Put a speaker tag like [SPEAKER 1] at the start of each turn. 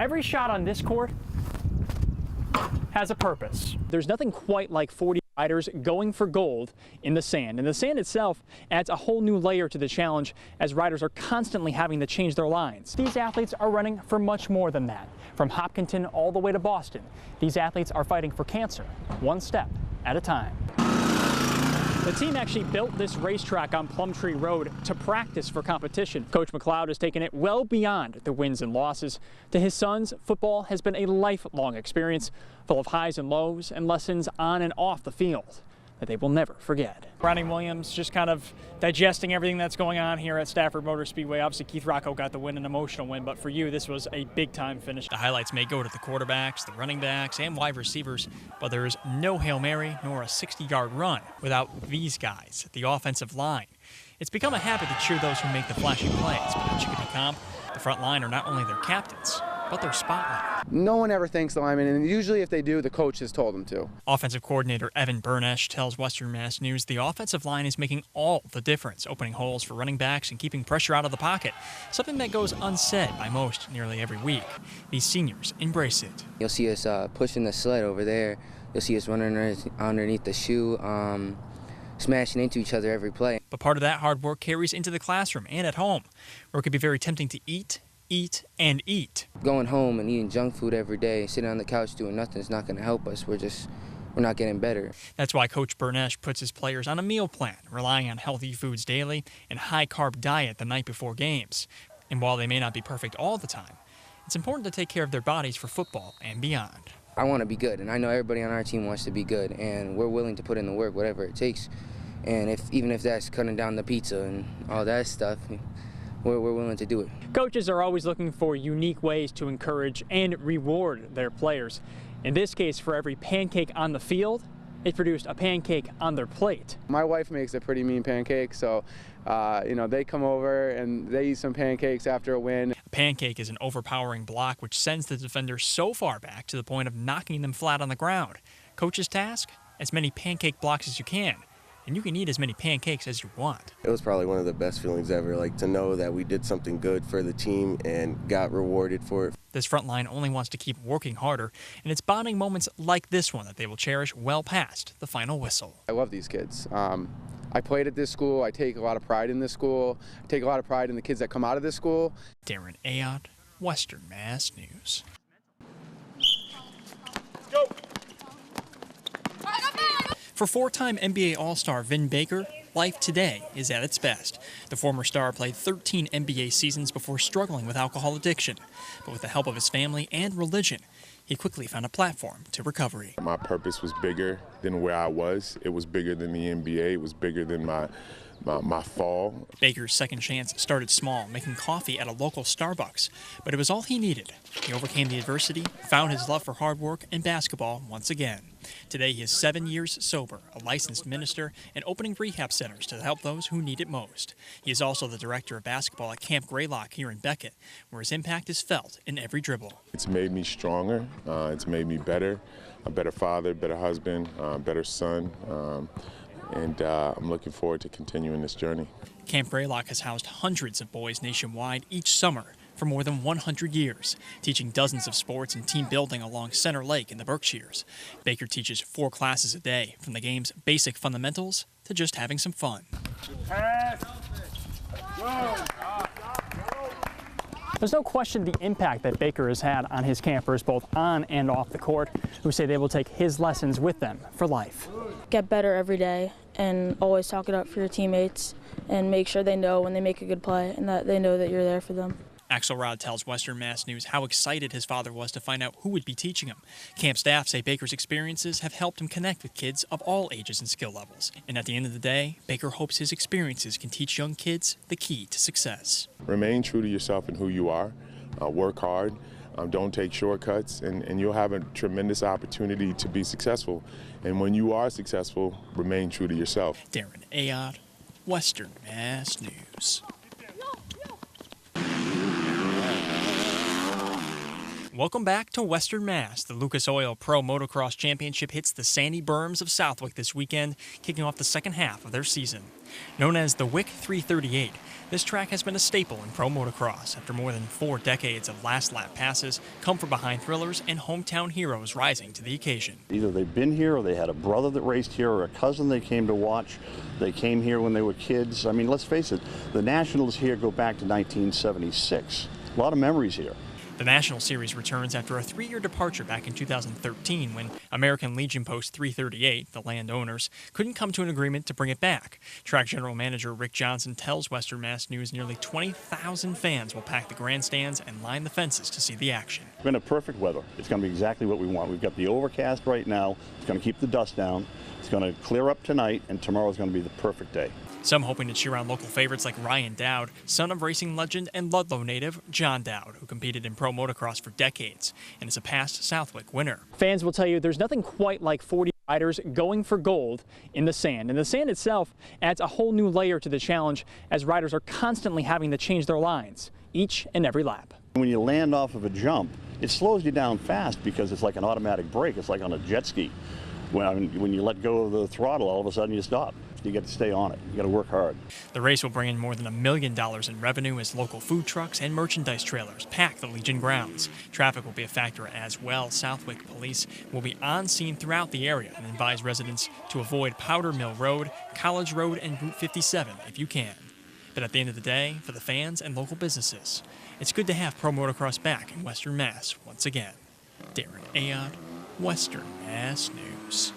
[SPEAKER 1] every shot on this court has a purpose. There's nothing quite like 40 riders going for gold in the sand. And the sand itself adds a whole new layer to the challenge as riders are constantly having to change their lines. These athletes are running for much more than that. From Hopkinton all the way to Boston, these athletes are fighting for cancer, one step at a time. The team actually built this racetrack on Plumtree Road to practice for competition. Coach McLeod has taken it well beyond the wins and losses. To his sons, football has been a lifelong experience full of highs and lows and lessons on and off the field that they will never forget. Browning Williams just kind of digesting everything that's going on here at Stafford Motor Speedway. Obviously, Keith Rocco got the win, an emotional win, but for you, this was a big-time finish. The highlights may go to the quarterbacks, the running backs, and wide receivers, but there is no Hail Mary nor a 60-yard run without these guys, the offensive line. It's become a habit to cheer those who make the flashy plays, but at Chickadee Comp, the front line are not only their captains, but their spotlight.
[SPEAKER 2] No one ever thanks the lineman, and usually if they do, the coach has told them to.
[SPEAKER 1] Offensive coordinator Evan Burnesh tells Western Mass News the offensive line is making all the difference, opening holes for running backs and keeping pressure out of the pocket, something that goes unsaid by most nearly every week. These seniors embrace it.
[SPEAKER 3] You'll see us pushing the sled over there. You'll see us running underneath the shoe, smashing into each other every play.
[SPEAKER 1] But part of that hard work carries into the classroom and at home, where it can be very tempting to eat, and eat.
[SPEAKER 3] Going home and eating junk food every day, sitting on the couch doing nothing is not going to help us. We're not getting better.
[SPEAKER 1] That's why Coach Burnesh puts his players on a meal plan, relying on healthy foods daily and high-carb diet the night before games. And while they may not be perfect all the time, it's important to take care of their bodies for football and beyond.
[SPEAKER 3] I want to be good, and I know everybody on our team wants to be good, and we're willing to put in the work, whatever it takes. And even if that's cutting down the pizza and all that stuff, we're willing to do it.
[SPEAKER 1] Coaches are always looking for unique ways to encourage and reward their players. In this case, for every pancake on the field, it produced a pancake on their plate.
[SPEAKER 2] My wife makes a pretty mean pancake, so they come over and they eat some pancakes after a win.
[SPEAKER 1] A pancake is an overpowering block which sends the defender so far back to the point of knocking them flat on the ground. Coach's task? As many pancake blocks as you can. And you can eat as many pancakes as you want.
[SPEAKER 4] It was probably one of the best feelings ever, like to know that we did something good for the team and got rewarded for it.
[SPEAKER 1] This front line only wants to keep working harder, and it's bonding moments like this one that they will cherish well past the final whistle.
[SPEAKER 2] I love these kids. I played at this school. I take a lot of pride in this school. I take a lot of pride in the kids that come out of this school.
[SPEAKER 1] Darren Ayotte, Western Mass News.
[SPEAKER 2] Go!
[SPEAKER 1] For four-time NBA All-Star Vin Baker, life today is at its best. The former star played 13 NBA seasons before struggling with alcohol addiction. But with the help of his family and religion, he quickly found a platform to recovery.
[SPEAKER 5] My purpose was bigger than where I was. It was bigger than the NBA. It was bigger than my fall.
[SPEAKER 1] Baker's second chance started small, making coffee at a local Starbucks. But it was all he needed. He overcame the adversity, found his love for hard work and basketball once again. Today he is 7 years sober, a licensed minister, and opening rehab centers to help those who need it most. He is also the director of basketball at Camp Greylock here in Beckett, where his impact is felt in every dribble.
[SPEAKER 5] It's made me stronger. It's made me better, a better father, better husband, better son. And I'm looking forward to continuing this journey.
[SPEAKER 1] Camp Greylock has housed hundreds of boys nationwide each summer for more than 100 years, teaching dozens of sports and team building along Center Lake in the Berkshires. Baker teaches 4 classes a day, from the game's basic fundamentals to just having some fun. There's no question the impact that Baker has had on his campers, both on and off the court, who say they will take his lessons with them for life.
[SPEAKER 6] Get better every day and always talk it up for your teammates and make sure they know when they make a good play and that they know that you're there for them.
[SPEAKER 1] Axelrod tells Western Mass News how excited his father was to find out who would be teaching him. Camp staff say Baker's experiences have helped him connect with kids of all ages and skill levels. And at the end of the day, Baker hopes his experiences can teach young kids the key to success.
[SPEAKER 5] Remain true to yourself and who you are. Work hard. Don't take shortcuts, and you'll have a tremendous opportunity to be successful. And when you are successful, remain true to yourself.
[SPEAKER 1] Darren Ayotte, Western Mass News. Welcome back to Western Mass. The Lucas Oil Pro Motocross Championship hits the sandy berms of Southwick this weekend, kicking off the second half of their season. Known as the WIC 338, this track has been a staple in pro motocross after more than 4 decades of last lap passes, come-from-behind thrillers, and hometown heroes rising to the occasion.
[SPEAKER 7] Either they've been here or they had a brother that raced here or a cousin they came to watch. They came here when they were kids. I mean, let's face it, the Nationals here go back to 1976. A lot of memories here.
[SPEAKER 1] The National Series returns after a 3-year departure back in 2013 when American Legion Post 338, the landowners, couldn't come to an agreement to bring it back. Track General Manager Rick Johnson tells Western Mass News nearly 20,000 fans will pack the grandstands and line the fences to see the action.
[SPEAKER 7] It's been a perfect weather. It's going to be exactly what we want. We've got the overcast right now. It's going to keep the dust down. It's going to clear up tonight, and tomorrow's going to be the perfect day.
[SPEAKER 1] Some hoping to cheer on local favorites like Ryan Dowd, son of racing legend and Ludlow native John Dowd, who competed in pro motocross for decades and is a past Southwick winner. Fans will tell you there's nothing quite like 40 riders going for gold in the sand. And the sand itself adds a whole new layer to the challenge as riders are constantly having to change their lines each and every lap.
[SPEAKER 7] When you land off of a jump, it slows you down fast because it's like an automatic brake. It's like on a jet ski. When you let go of the throttle, all of a sudden you stop. You got to stay on it. You got to work hard.
[SPEAKER 1] The race will bring in more than $1 million in revenue as local food trucks and merchandise trailers pack the Legion grounds. Traffic will be a factor as well. Southwick police will be on scene throughout the area and advise residents to avoid Powder Mill Road, College Road, and Route 57 if you can. But at the end of the day, for the fans and local businesses, it's good to have pro motocross back in Western Mass once again. Darren Ayotte, Western Mass News.